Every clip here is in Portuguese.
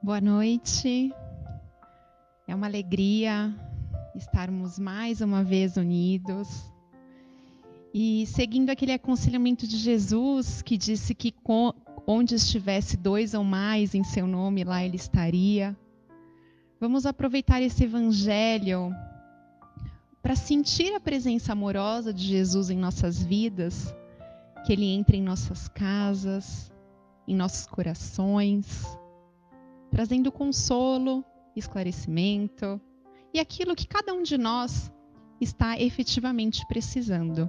Boa noite. É uma alegria estarmos mais uma vez unidos. E seguindo aquele aconselhamento de Jesus, que disse que onde estivesse 2 ou mais em seu nome, lá ele estaria. Vamos aproveitar esse evangelho para sentir a presença amorosa de Jesus em nossas vidas, que ele entre em nossas casas, em nossos corações, trazendo consolo, esclarecimento e aquilo que cada um de nós está efetivamente precisando.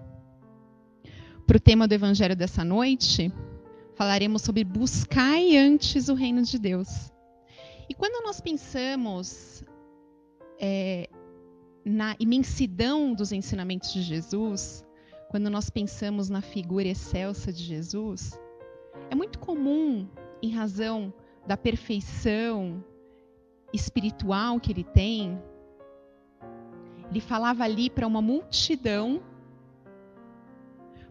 Para o tema do Evangelho dessa noite, falaremos sobre buscai antes o reino de Deus. E quando nós pensamos na imensidão dos ensinamentos de Jesus, quando nós pensamos na figura excelsa de Jesus, é muito comum, em razão da perfeição espiritual que ele tem, ele falava ali para uma multidão,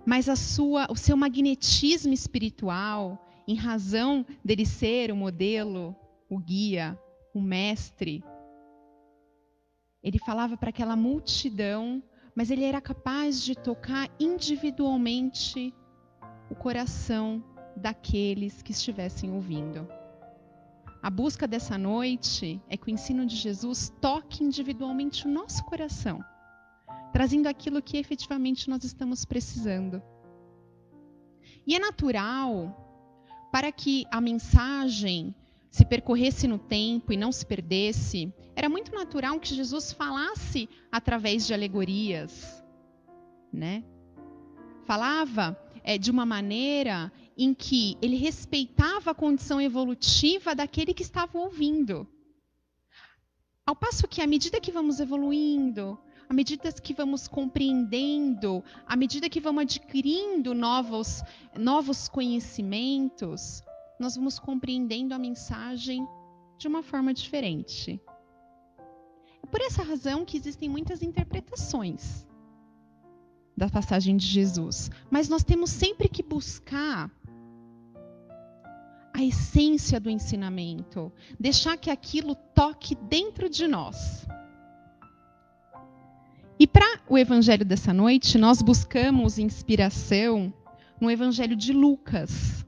mas o seu magnetismo espiritual, em razão dele ser o modelo, o guia, o mestre, ele falava para aquela multidão, mas ele era capaz de tocar individualmente o coração daqueles que estivessem ouvindo. A busca dessa noite é que o ensino de Jesus toque individualmente o nosso coração, trazendo aquilo que efetivamente nós estamos precisando. E é natural, para que a mensagem se percorresse no tempo e não se perdesse, era muito natural que Jesus falasse através de alegorias, né? Falava de uma maneira em que ele respeitava a condição evolutiva daquele que estava ouvindo. Ao passo que, à medida que vamos evoluindo, à medida que vamos compreendendo, à medida que vamos adquirindo novos conhecimentos, nós vamos compreendendo a mensagem de uma forma diferente. É por essa razão que existem muitas interpretações da passagem de Jesus. Mas nós temos sempre que buscar a essência do ensinamento, deixar que aquilo toque dentro de nós. E para o evangelho dessa noite, nós buscamos inspiração no evangelho de Lucas,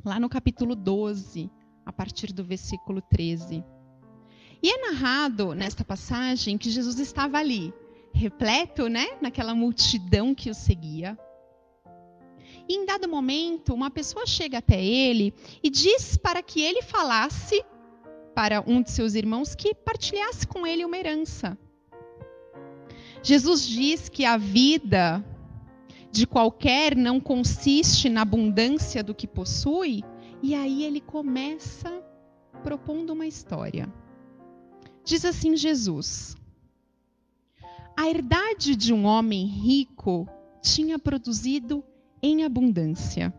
lá no capítulo 12, a partir do versículo 13. E é narrado nesta passagem que Jesus estava ali, repleto, né, naquela multidão que o seguia. E em dado momento, uma pessoa chega até ele e diz para que ele falasse para um de seus irmãos que partilhasse com ele uma herança. Jesus diz que a vida de qualquer não consiste na abundância do que possui, e aí ele começa propondo uma história. Diz assim Jesus: a herdade de um homem rico tinha produzido em abundância.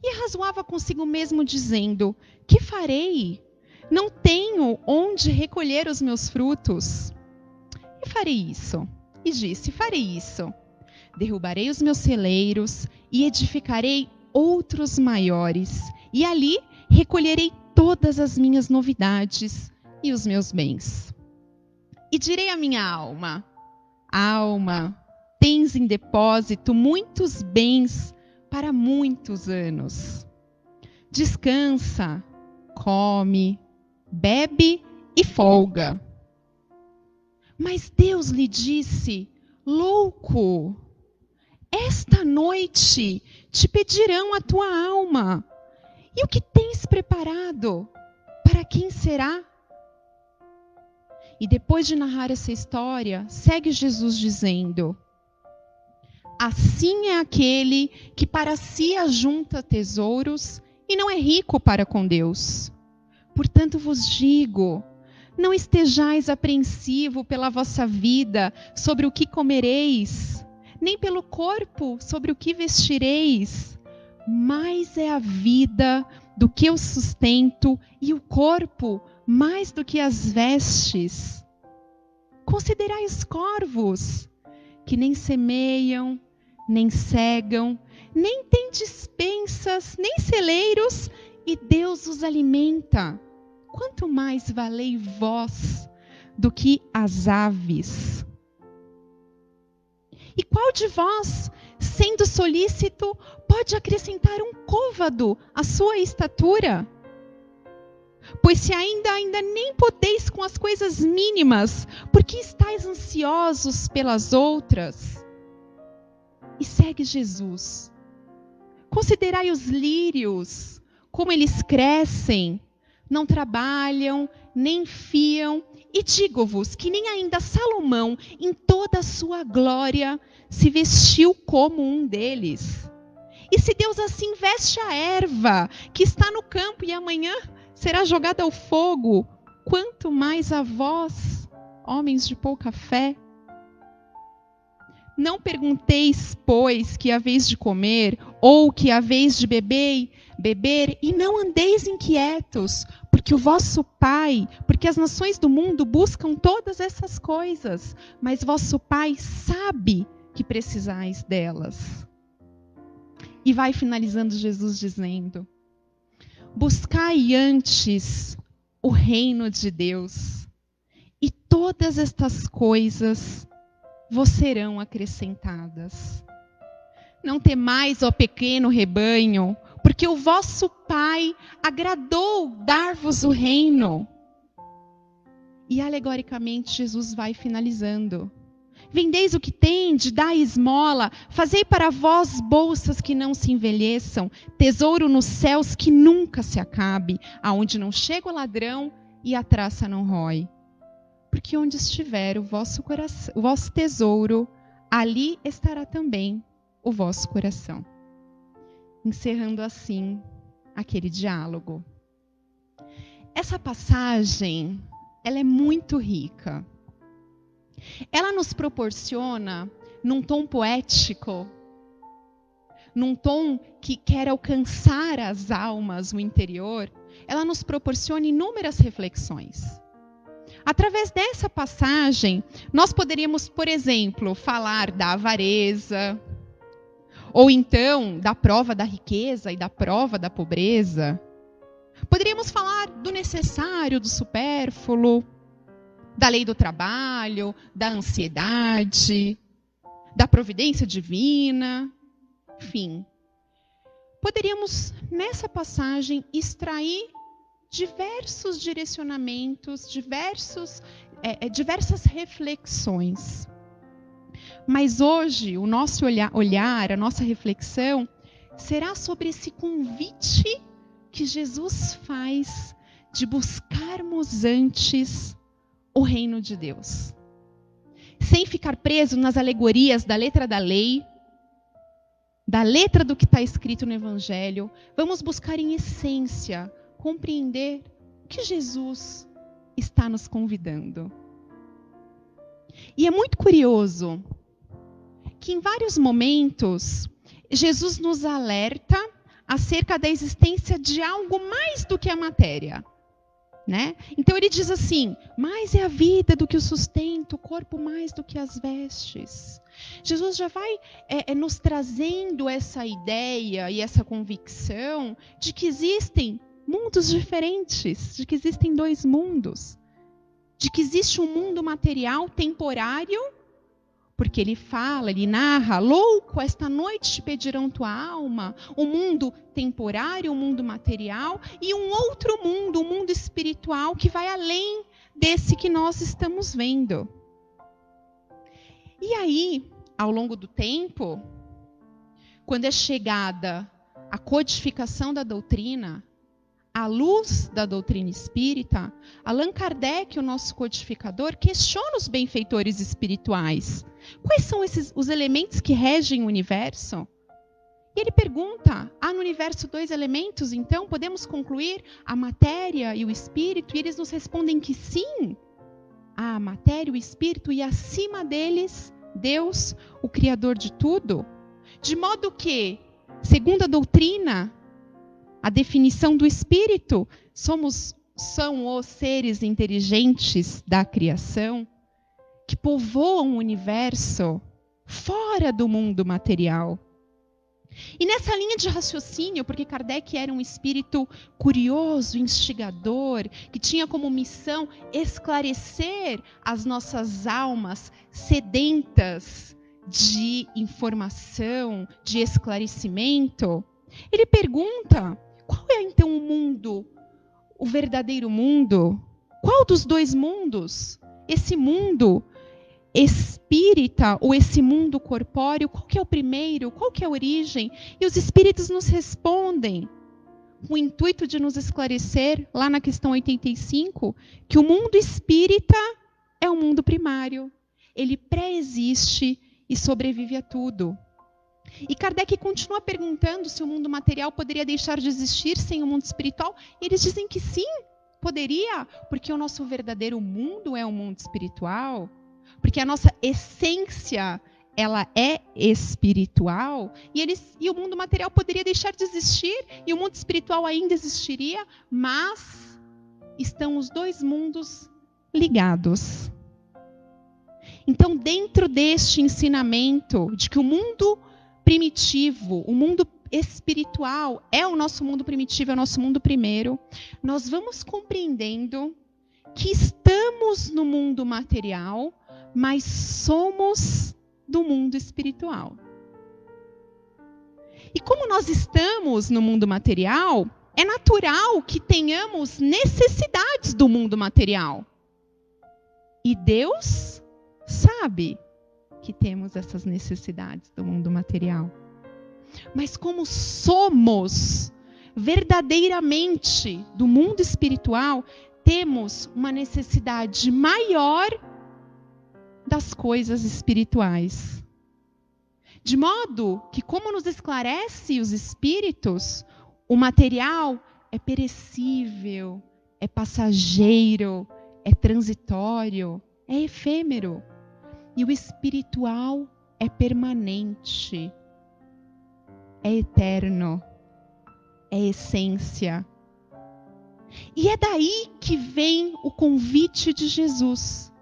E arrazoava consigo mesmo, dizendo: que farei? Não tenho onde recolher os meus frutos. E farei isso. E disse: farei isso. Derrubarei os meus celeiros e edificarei outros maiores. E ali recolherei todas as minhas novidades e os meus bens. E direi à minha alma: alma, tens em depósito muitos bens para muitos anos. Descansa, come, bebe e folga. Mas Deus lhe disse: louco, esta noite te pedirão a tua alma. E o que tens preparado? Para quem será? E depois de narrar essa história, segue Jesus dizendo: assim é aquele que para si ajunta tesouros e não é rico para com Deus. Portanto vos digo, não estejais apreensivo pela vossa vida sobre o que comereis, nem pelo corpo sobre o que vestireis. Mais é a vida do que o sustento, e o corpo mais do que as vestes. Considerai os corvos, que nem semeiam, nem cegam, nem têm despensas, nem celeiros, e Deus os alimenta. quanto mais valei vós do que as aves. E qual de vós, sendo solícito, pode acrescentar um côvado à sua estatura? Pois se ainda nem podeis com as coisas mínimas, porque estáis ansiosos pelas outras? E segue Jesus. Considerai os lírios, como eles crescem, não trabalham, nem fiam. E digo-vos que nem ainda Salomão, em toda a sua glória, se vestiu como um deles. E se Deus assim veste a erva, que está no campo e amanhã será jogada ao fogo, quanto mais a vós, homens de pouca fé? Não pergunteis, pois, que haveis de comer, ou que haveis de beber, e não andeis inquietos, porque as nações do mundo buscam todas essas coisas, mas vosso Pai sabe que precisais delas. E vai finalizando Jesus dizendo: buscai antes o reino de Deus, e todas estas coisas vos serão acrescentadas. Não temais, ó pequeno rebanho, porque o vosso Pai agradou dar-vos o reino. E alegoricamente Jesus vai finalizando: vendeis o que tendes, dai esmola, fazei para vós bolsas que não se envelheçam, tesouro nos céus que nunca se acabe, aonde não chega o ladrão e a traça não rói. Porque onde estiver o vosso coração, o vosso tesouro, ali estará também o vosso coração. Encerrando assim aquele diálogo. Essa passagem, ela é muito rica. Ela nos proporciona, num tom poético, num tom que quer alcançar as almas no interior, ela nos proporciona inúmeras reflexões. Através dessa passagem, nós poderíamos, por exemplo, falar da avareza, ou então da prova da riqueza e da prova da pobreza. Poderíamos falar do necessário, do supérfluo, da lei do trabalho, da ansiedade, da providência divina, enfim. Poderíamos, nessa passagem, extrair diversos direcionamentos, diversas reflexões. Mas hoje, o nosso olhar, a nossa reflexão, será sobre esse convite que Jesus faz de buscarmos antes o reino de Deus. Sem ficar preso nas alegorias da letra da lei, da letra do que está escrito no Evangelho, vamos buscar em essência compreender o que Jesus está nos convidando. E é muito curioso que em vários momentos Jesus nos alerta acerca da existência de algo mais do que a matéria. Né? Então ele diz assim: mais é a vida do que o sustento, o corpo mais do que as vestes. Jesus já vai nos trazendo essa ideia e essa convicção de que existem mundos diferentes, de que existem dois mundos, de que existe um mundo material temporário, porque ele fala, ele narra: louco, esta noite te pedirão tua alma. Um mundo temporário, um mundo material, e um outro mundo, um mundo espiritual que vai além desse que nós estamos vendo. E aí, ao longo do tempo, quando é chegada a codificação da doutrina, à luz da doutrina espírita, Allan Kardec, o nosso codificador, questiona os benfeitores espirituais. Quais são os elementos que regem o universo? E ele pergunta: há no universo dois elementos, então? Podemos concluir a matéria e o espírito? E eles nos respondem que sim. Há a matéria e o espírito, e acima deles, Deus, o Criador de tudo. De modo que, segundo a doutrina, a definição do espírito, são os seres inteligentes da criação que povoam o universo fora do mundo material. E nessa linha de raciocínio, porque Kardec era um espírito curioso, instigador, que tinha como missão esclarecer as nossas almas sedentas de informação, de esclarecimento, ele pergunta: qual é então o mundo, o verdadeiro mundo? Qual dos dois mundos? Esse mundo espírita ou esse mundo corpóreo, qual que é o primeiro? Qual que é a origem? E os espíritos nos respondem, com o intuito de nos esclarecer, lá na questão 85, que o mundo espírita é o mundo primário. Ele pré-existe e sobrevive a tudo. E Kardec continua perguntando se o mundo material poderia deixar de existir sem o mundo espiritual. E eles dizem que sim, poderia, porque o nosso verdadeiro mundo é o mundo espiritual. Porque a nossa essência, ela é espiritual, e o mundo material poderia deixar de existir, e o mundo espiritual ainda existiria, mas estão os dois mundos ligados. Então, dentro deste ensinamento de que o mundo primitivo, o mundo espiritual é o nosso mundo primitivo, é o nosso mundo primeiro, nós vamos compreendendo que estamos no mundo material, mas somos do mundo espiritual. E como nós estamos no mundo material, é natural que tenhamos necessidades do mundo material. E Deus sabe que temos essas necessidades do mundo material. Mas como somos verdadeiramente do mundo espiritual, temos uma necessidade maior das coisas espirituais. De modo que, como nos esclarece os espíritos, o material é perecível, é passageiro, é transitório, é efêmero. E o espiritual é permanente, é eterno, é essência. E é daí que vem o convite de Jesus,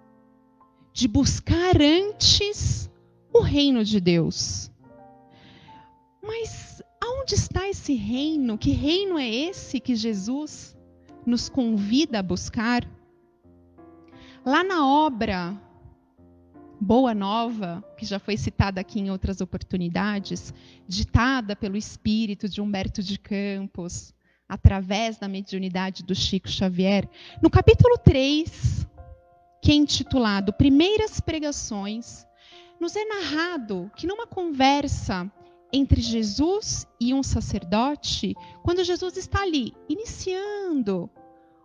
de buscar antes o reino de Deus. Mas aonde está esse reino? Que reino é esse que Jesus nos convida a buscar? Lá na obra Boa Nova, que já foi citada aqui em outras oportunidades, ditada pelo espírito de Humberto de Campos, através da mediunidade do Chico Xavier, no capítulo 3, que é intitulado Primeiras Pregações, nos é narrado que numa conversa entre Jesus e um sacerdote, quando Jesus está ali iniciando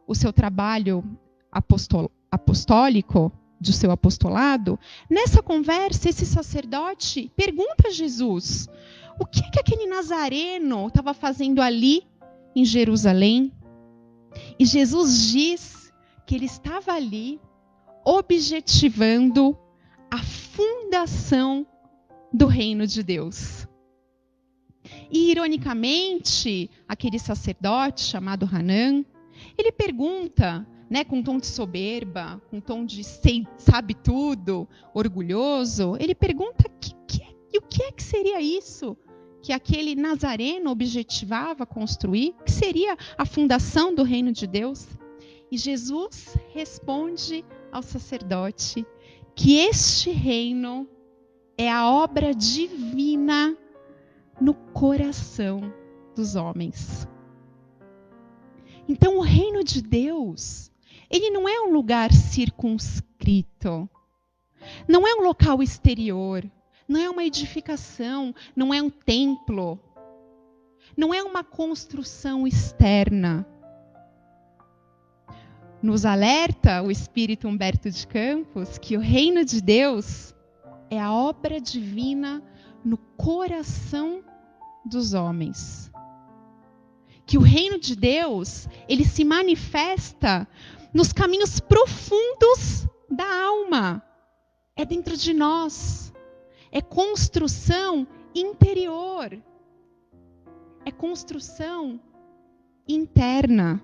o seu trabalho apostólico, do seu apostolado, nessa conversa esse sacerdote pergunta a Jesus o que aquele nazareno estava fazendo ali em Jerusalém. E Jesus diz que ele estava ali objetivando a fundação do reino de Deus. E, ironicamente, aquele sacerdote chamado Hanan, ele pergunta, com um tom de soberba, com um tom de sabe tudo, orgulhoso, ele pergunta o que seria isso que aquele nazareno objetivava construir? O que seria a fundação do reino de Deus? E Jesus responde ao sacerdote que este reino é a obra divina no coração dos homens. Então, o reino de Deus, ele não é um lugar circunscrito, não é um local exterior, não é uma edificação, não é um templo, não é uma construção externa. Nos alerta o espírito Humberto de Campos que o reino de Deus é a obra divina no coração dos homens. Que o reino de Deus, ele se manifesta nos caminhos profundos da alma. É dentro de nós. É construção interior. É construção interna.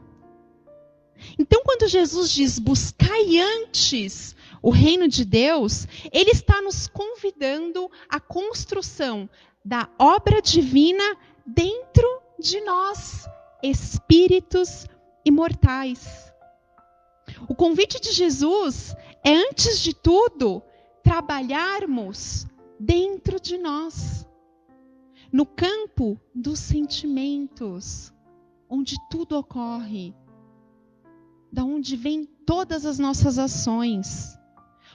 Então, quando Jesus diz, buscai antes o reino de Deus, ele está nos convidando à construção da obra divina dentro de nós, espíritos imortais. O convite de Jesus é, antes de tudo, trabalharmos dentro de nós, no campo dos sentimentos, onde tudo ocorre, da onde vêm todas as nossas ações.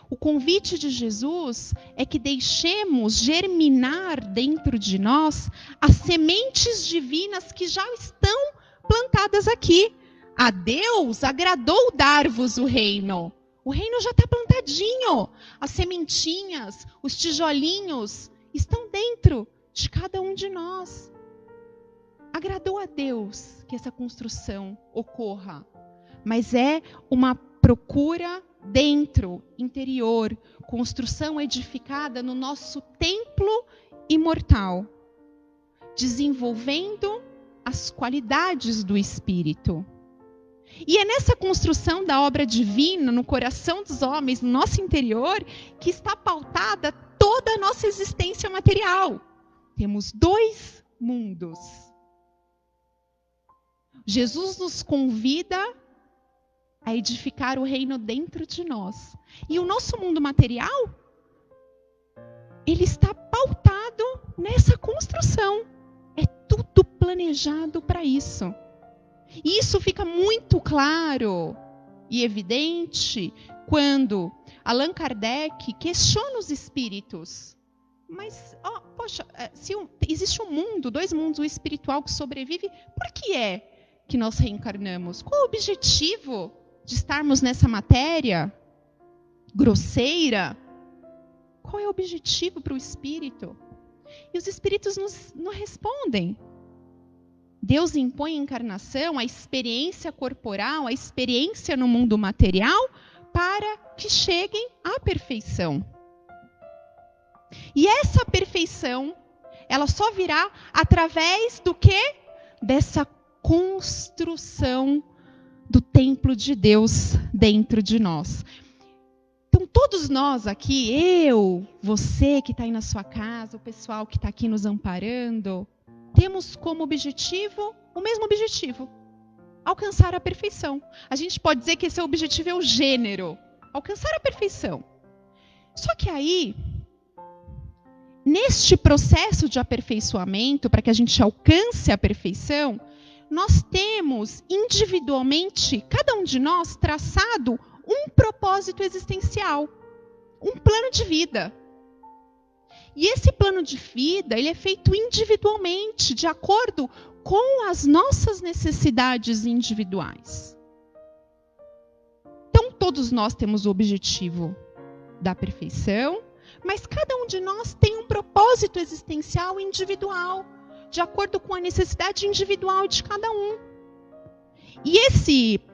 O convite de Jesus é que deixemos germinar dentro de nós as sementes divinas que já estão plantadas aqui. A Deus agradou dar-vos o reino. O reino já está plantadinho. As sementinhas, os tijolinhos estão dentro de cada um de nós. Agradou a Deus que essa construção ocorra, mas é uma procura dentro, interior, construção edificada no nosso templo imortal, desenvolvendo as qualidades do Espírito. E é nessa construção da obra divina, no coração dos homens, no nosso interior, que está pautada toda a nossa existência material. Temos 2 mundos. Jesus nos convida a edificar o reino dentro de nós. E o nosso mundo material, ele está pautado nessa construção. É tudo planejado para isso. E isso fica muito claro e evidente quando Allan Kardec questiona os espíritos. Mas, se existe um mundo, 2 mundos, o espiritual que sobrevive, por que é que nós reencarnamos? Qual o objetivo de estarmos nessa matéria grosseira? Qual é o objetivo para o espírito? E os espíritos não respondem. Deus impõe a encarnação, a experiência corporal, a experiência no mundo material, para que cheguem à perfeição. E essa perfeição, ela só virá através do quê? Dessa construção do templo de Deus dentro de nós. Então, todos nós aqui, eu, você que está aí na sua casa, o pessoal que está aqui nos amparando, temos como objetivo o mesmo objetivo: alcançar a perfeição. A gente pode dizer que esse objetivo é o gênero, alcançar a perfeição. Só que aí, neste processo de aperfeiçoamento, para que a gente alcance a perfeição, nós temos individualmente, cada um de nós, traçado um propósito existencial, um plano de vida. E esse plano de vida, ele é feito individualmente, de acordo com as nossas necessidades individuais. Então, todos nós temos o objetivo da perfeição, mas cada um de nós tem um propósito existencial individual, de acordo com a necessidade individual de cada um. E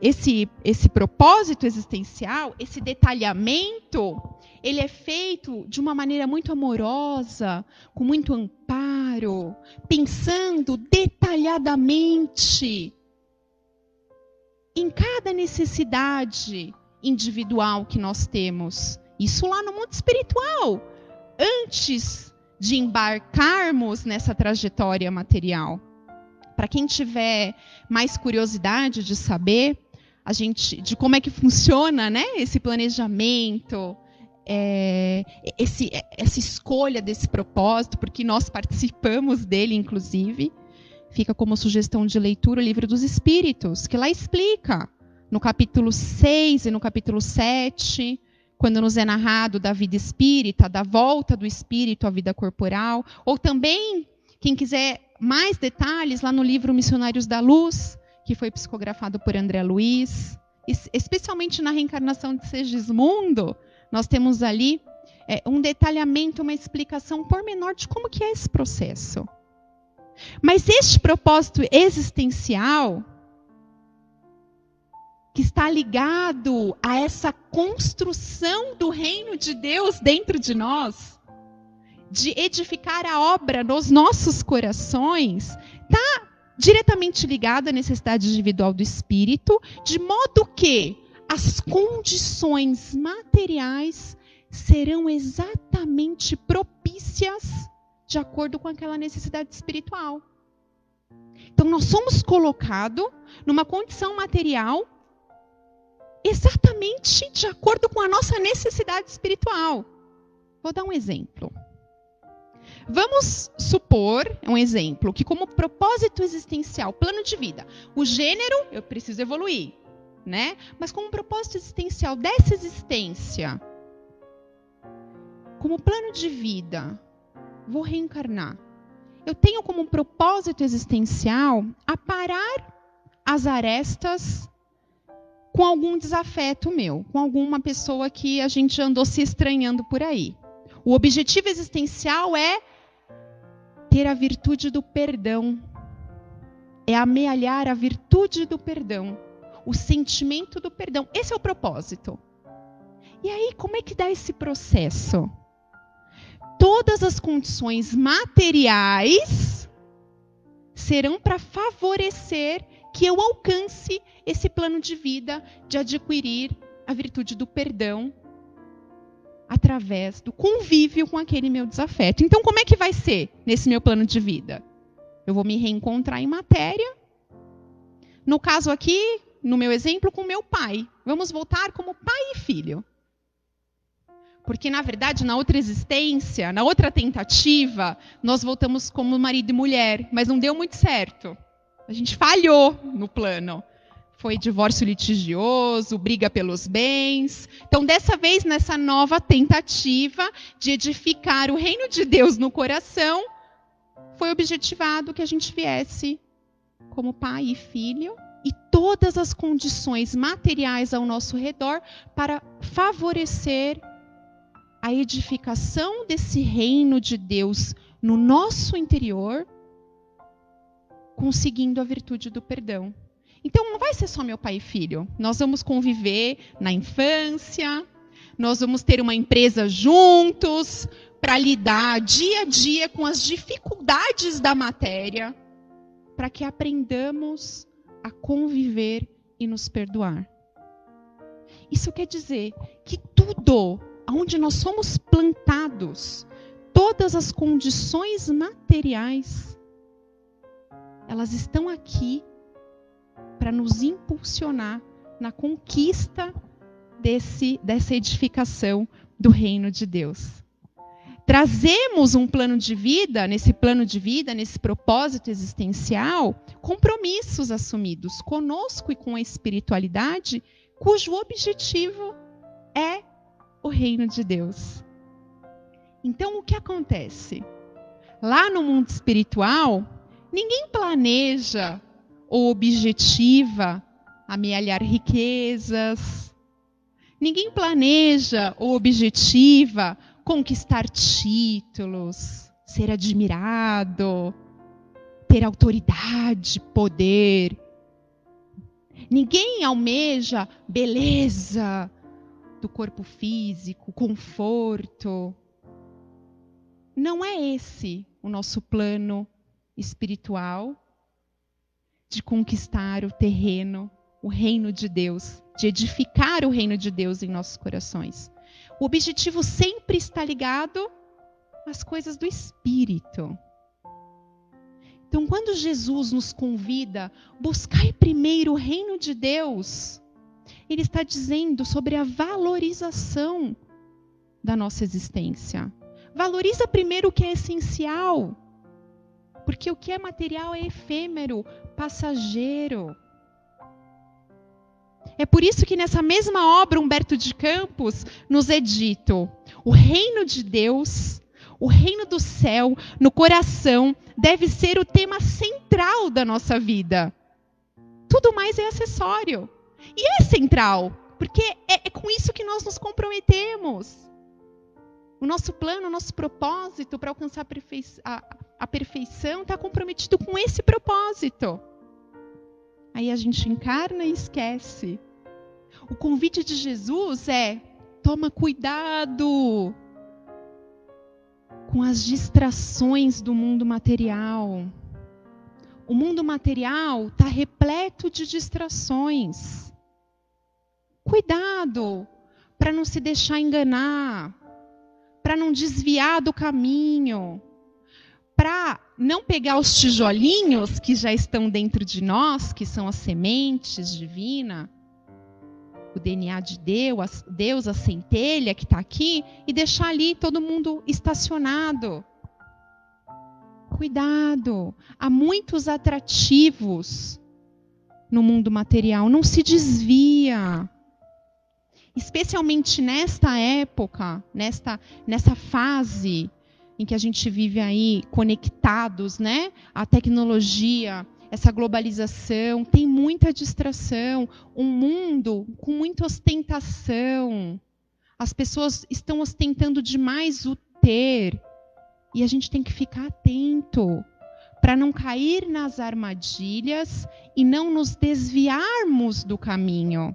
esse propósito existencial, esse detalhamento, ele é feito de uma maneira muito amorosa, com muito amparo, pensando detalhadamente em cada necessidade individual que nós temos. Isso lá no mundo espiritual, antes de embarcarmos nessa trajetória material. Para quem tiver mais curiosidade de saber de como é que funciona, né, esse planejamento, essa escolha desse propósito, porque nós participamos dele, inclusive, fica como sugestão de leitura o Livro dos Espíritos, que lá explica, no capítulo 6 e no capítulo 7, quando nos é narrado da vida espírita, da volta do espírito à vida corporal, ou também, quem quiser mais detalhes, lá no livro Missionários da Luz, que foi psicografado por André Luiz, especialmente na reencarnação de Segismundo, nós temos ali um detalhamento, uma explicação pormenor de como que é esse processo. Mas este propósito existencial, que está ligado a essa construção do reino de Deus dentro de nós, de edificar a obra nos nossos corações, está diretamente ligado à necessidade individual do espírito, de modo que as condições materiais serão exatamente propícias de acordo com aquela necessidade espiritual. Então, nós somos colocados numa condição material exatamente de acordo com a nossa necessidade espiritual. Vou dar um exemplo. Vamos supor, um exemplo, que como propósito existencial, plano de vida, o gênero, eu preciso evoluir, né? Mas como propósito existencial dessa existência, como plano de vida, vou reencarnar. Eu tenho como propósito existencial aparar as arestas com algum desafeto meu, com alguma pessoa que a gente andou se estranhando por aí. O objetivo existencial é ter a virtude do perdão. É amealhar a virtude do perdão. O sentimento do perdão. Esse é o propósito. E aí, como é que dá esse processo? Todas as condições materiais serão para favorecer que eu alcance esse plano de vida de adquirir a virtude do perdão através do convívio com aquele meu desafeto. Então, como é que vai ser nesse meu plano de vida? Eu vou me reencontrar em matéria. No caso aqui, no meu exemplo, com meu pai. Vamos voltar como pai e filho. Porque, na verdade, na outra existência, na outra tentativa, nós voltamos como marido e mulher, mas não deu muito certo. A gente falhou no plano. Foi divórcio litigioso, briga pelos bens. Então, dessa vez, nessa nova tentativa de edificar o reino de Deus no coração, foi objetivado que a gente viesse como pai e filho e todas as condições materiais ao nosso redor para favorecer a edificação desse reino de Deus no nosso interior, conseguindo a virtude do perdão. Então, não vai ser só meu pai e filho. Nós vamos conviver na infância, nós vamos ter uma empresa juntos para lidar dia a dia com as dificuldades da matéria, para que aprendamos a conviver e nos perdoar. Isso quer dizer que tudo onde nós somos plantados, todas as condições materiais, elas estão aqui para nos impulsionar na conquista dessa edificação do reino de Deus. Trazemos um plano de vida, nesse propósito existencial, compromissos assumidos conosco e com a espiritualidade, cujo objetivo é o reino de Deus. Então, o que acontece? Lá no mundo espiritual, ninguém planeja ou objetiva amealhar riquezas. Ninguém planeja ou objetiva conquistar títulos, ser admirado, ter autoridade, poder. Ninguém almeja beleza do corpo físico, conforto. Não é esse o nosso plano espiritual de conquistar o terreno, o reino de Deus, de edificar o reino de Deus em nossos corações. O objetivo sempre está ligado às coisas do Espírito. Então, quando Jesus nos convida a buscar primeiro o reino de Deus, Ele está dizendo sobre a valorização da nossa existência. Valoriza primeiro o que é essencial, porque o que é material é efêmero, passageiro. É por isso que nessa mesma obra, Humberto de Campos nos é dito: o reino de Deus, o reino do céu, no coração, deve ser o tema central da nossa vida. Tudo mais é acessório. E é central, porque é com isso que nós nos comprometemos. O nosso plano, o nosso propósito para alcançar a perfeição está comprometido com esse propósito. Aí a gente encarna e esquece. O convite de Jesus é: toma cuidado com as distrações do mundo material. O mundo material está repleto de distrações. Cuidado para não se deixar enganar, para não desviar do caminho, para não pegar os tijolinhos que já estão dentro de nós, que são as sementes divinas, o DNA de Deus, a centelha que está aqui, e deixar ali todo mundo estacionado. Cuidado, há muitos atrativos no mundo material, não se desvia. Especialmente nesta época, nessa fase em que a gente vive aí conectados, né? A tecnologia, essa globalização, tem muita distração, um mundo com muita ostentação. As pessoas estão ostentando demais o ter. E a gente tem que ficar atento para não cair nas armadilhas e não nos desviarmos do caminho.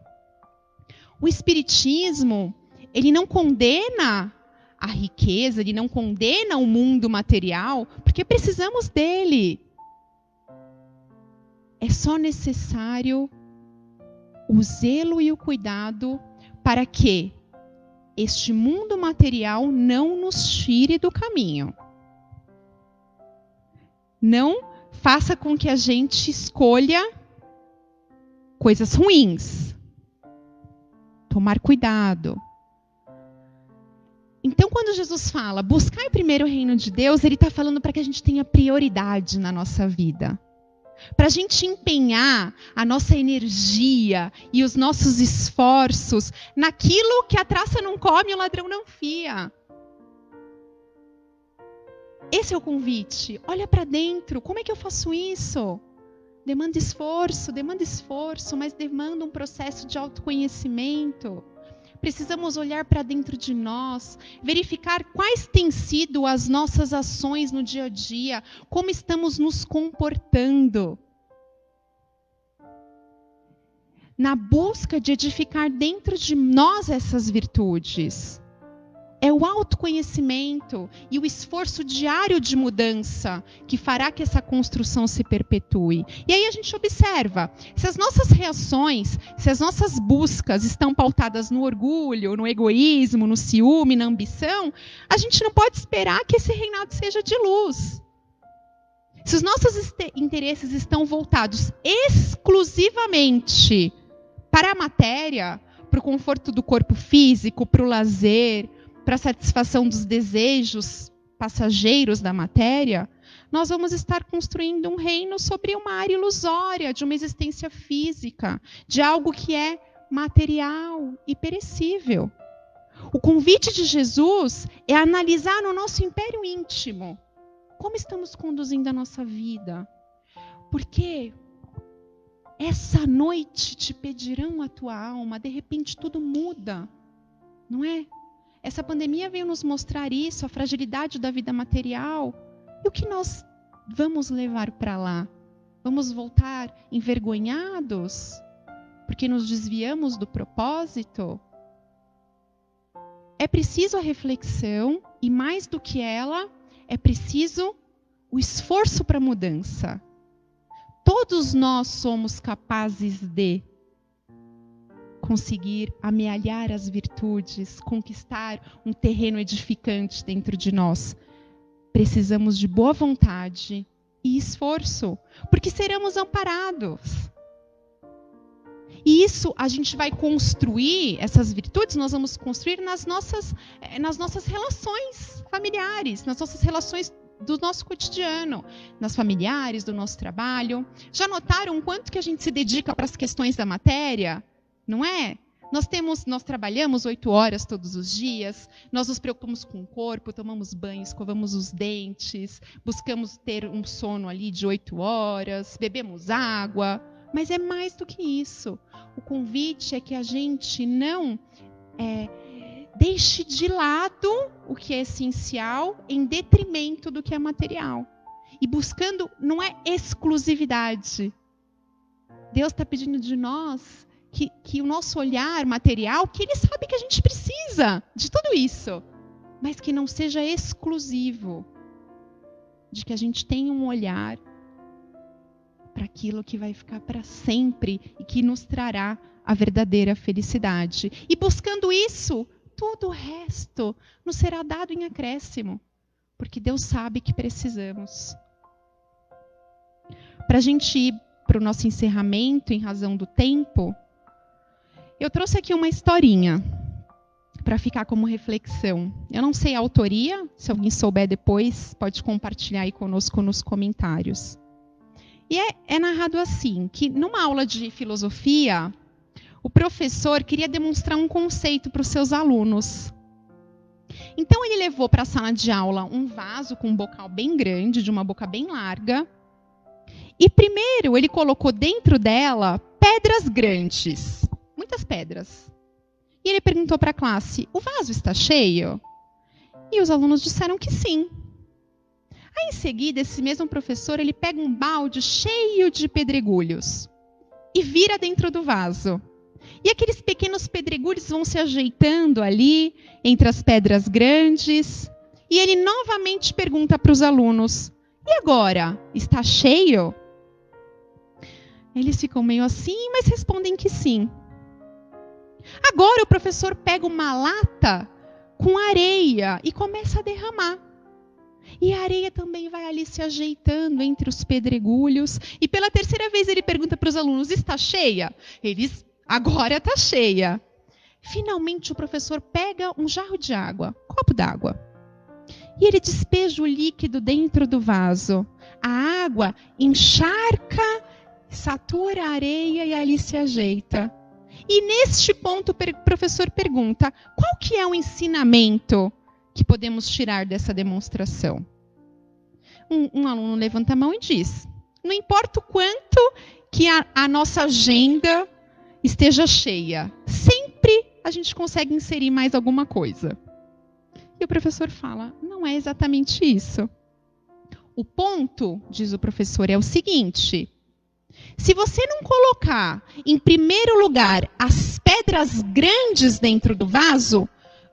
O Espiritismo, ele não condena a riqueza, ele não condena o mundo material, porque precisamos dele. É só necessário o zelo e o cuidado para que este mundo material não nos tire do caminho. Não faça com que a gente escolha coisas ruins. Tomar cuidado. Então, quando Jesus fala, buscar primeiro o reino de Deus, ele está falando para que a gente tenha prioridade na nossa vida. Para a gente empenhar a nossa energia e os nossos esforços naquilo que a traça não come e o ladrão não fia. Esse é o convite. Olha para dentro. Como é que eu faço isso? Demanda esforço, mas demanda um processo de autoconhecimento. Precisamos olhar para dentro de nós, verificar quais têm sido as nossas ações no dia a dia, como estamos nos comportando. Na busca de edificar dentro de nós essas virtudes. É o autoconhecimento e o esforço diário de mudança que fará que essa construção se perpetue. E aí a gente observa, se as nossas reações, se as nossas buscas estão pautadas no orgulho, no egoísmo, no ciúme, na ambição, a gente não pode esperar que esse reinado seja de luz. Se os nossos interesses estão voltados exclusivamente para a matéria, para o conforto do corpo físico, para o lazer, para a satisfação dos desejos passageiros da matéria, nós vamos estar construindo um reino sobre uma área ilusória, de uma existência física, de algo que é material e perecível. O convite de Jesus é analisar no nosso império íntimo como estamos conduzindo a nossa vida. Porque essa noite te pedirão a tua alma, de repente tudo muda, não é? Essa pandemia veio nos mostrar isso, a fragilidade da vida material. E o que nós vamos levar para lá? Vamos voltar envergonhados? Porque nos desviamos do propósito? É preciso a reflexão e, mais do que ela, é preciso o esforço para a mudança. Todos nós somos capazes de conseguir amealhar as virtudes, conquistar um terreno edificante dentro de nós. Precisamos de boa vontade e esforço, porque seremos amparados. E isso a gente vai construir, essas virtudes nós vamos construir nas nossas relações familiares, nas nossas relações do nosso cotidiano, nas familiares, do nosso trabalho. Já notaram o quanto que a gente se dedica para as questões da matéria? Não é? Nós trabalhamos 8 horas todos os dias, nós nos preocupamos com o corpo, tomamos banho, escovamos os dentes, buscamos ter um sono ali de 8 horas, bebemos água, mas é mais do que isso. O convite é que a gente não deixe de lado o que é essencial em detrimento do que é material. E buscando, não é exclusividade. Deus está pedindo de nós que o nosso olhar material, que Ele sabe que a gente precisa de tudo isso, mas que não seja exclusivo, de que a gente tenha um olhar para aquilo que vai ficar para sempre e que nos trará a verdadeira felicidade. E buscando isso, tudo o resto nos será dado em acréscimo, porque Deus sabe que precisamos. Para a gente ir para o nosso encerramento, em razão do tempo, eu trouxe aqui uma historinha para ficar como reflexão. Eu não sei a autoria, se alguém souber depois, pode compartilhar aí conosco nos comentários. E é narrado assim, que numa aula de filosofia, o professor queria demonstrar um conceito para os seus alunos. Então ele levou para a sala de aula um vaso com um bocal bem grande, de uma boca bem larga, e primeiro ele colocou dentro dela pedras grandes, muitas pedras. E ele perguntou para a classe, o vaso está cheio? E os alunos disseram que sim. Aí, em seguida, esse mesmo professor, ele pega um balde cheio de pedregulhos e vira dentro do vaso. E aqueles pequenos pedregulhos vão se ajeitando ali, entre as pedras grandes. E ele novamente pergunta para os alunos, e agora, está cheio? Eles ficam meio assim, mas respondem que sim. Agora o professor pega uma lata com areia e começa a derramar. E a areia também vai ali se ajeitando entre os pedregulhos. E pela terceira vez ele pergunta para os alunos, está cheia? Eles, agora está cheia. Finalmente o professor pega um jarro de água, um copo d'água. E ele despeja o líquido dentro do vaso. A água encharca, satura a areia e ali se ajeita. E neste ponto o professor pergunta, qual que é o ensinamento que podemos tirar dessa demonstração? Um aluno levanta a mão e diz, não importa o quanto que a nossa agenda esteja cheia, sempre a gente consegue inserir mais alguma coisa. E o professor fala, não é exatamente isso. O ponto, diz o professor, é o seguinte, se você não colocar, em primeiro lugar, as pedras grandes dentro do vaso,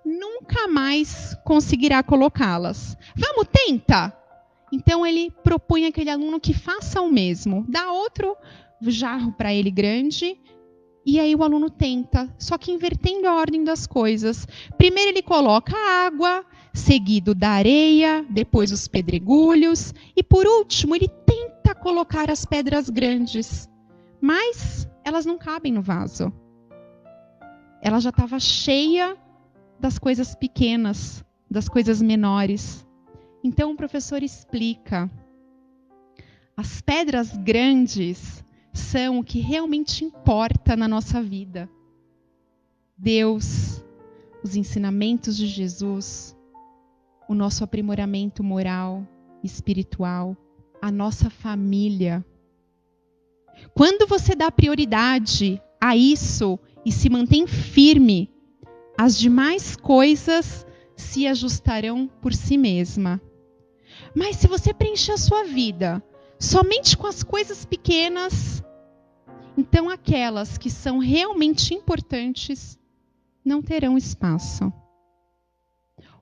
nunca mais conseguirá colocá-las. Vamos, tenta! Então, ele propõe àquele aluno que faça o mesmo. Dá outro jarro para ele grande, e aí o aluno tenta, só que invertendo a ordem das coisas. Primeiro ele coloca a água, seguido da areia, depois os pedregulhos, e por último ele tenta colocar as pedras grandes, mas elas não cabem no vaso. Ela já estava cheia das coisas pequenas, das coisas menores. Então o professor explica, as pedras grandes são o que realmente importa na nossa vida. Deus, os ensinamentos de Jesus, o nosso aprimoramento moral, espiritual, a nossa família. Quando você dá prioridade a isso e se mantém firme, as demais coisas se ajustarão por si mesma. Mas se você preencher a sua vida somente com as coisas pequenas, então aquelas que são realmente importantes não terão espaço.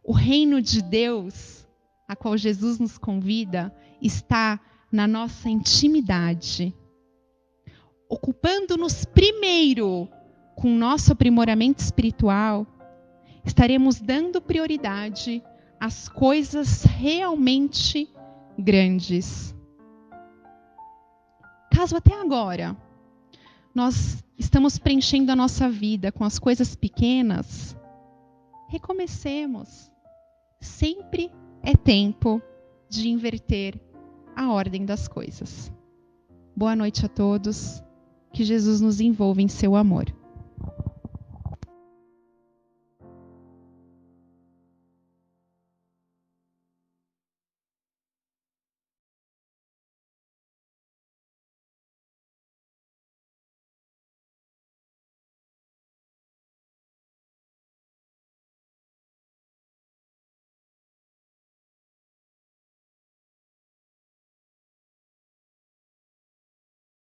O reino de Deus, a qual Jesus nos convida, está na nossa intimidade, ocupando-nos primeiro com o nosso aprimoramento espiritual, estaremos dando prioridade às coisas realmente grandes. Caso até agora nós estamos preenchendo a nossa vida com as coisas pequenas, recomecemos. Sempre é tempo de inverter a ordem das coisas. Boa noite a todos. Que Jesus nos envolva em seu amor.